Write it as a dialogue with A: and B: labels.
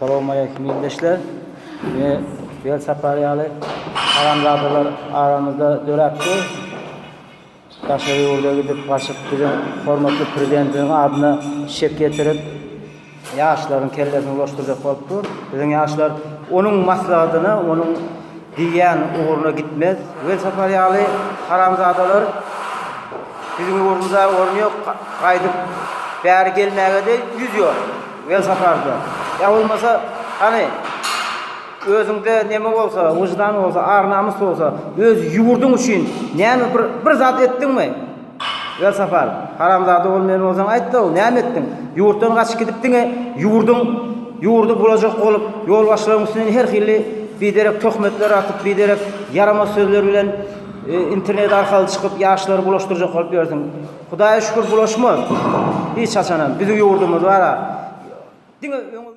A: Assalamu alaikum gençler. Bel Saparyalı haramzadalar aramızda dörekti. Taşları yolda gidip başıp bizim hormatlı prezidentin adına şek getirip yaşların kellesini ulaştıracak bolupdu. Bizim yaşlar onun maslahatına, onun diyen uğruna gitmez. Bel Saparyalı haramzadalar bizim uğrumuza ornuyor, kaydıp beri gelmeye de yüzüyor. Bel Sapar'da. Ya olmasa hani özünde neme olsa, vicdan olsa, ar namus olsa, öz yurdun için neme bir zat ettin mi? Bel Sapar, haramzada olmayan olsan aytdı o, neme ettin? Yurttan kaçıp gidiptin, yurdu bulacak olup, yol başlarının üstüne her xilli biderek töhmetler atıp, biderek yaramaz sözler bilen internet arkalı çıkıp yaşları bulaştıracak olup yersin. Hudaya şükür bulaşmaz. Hiç açanam, bizim yurdumuz var ha.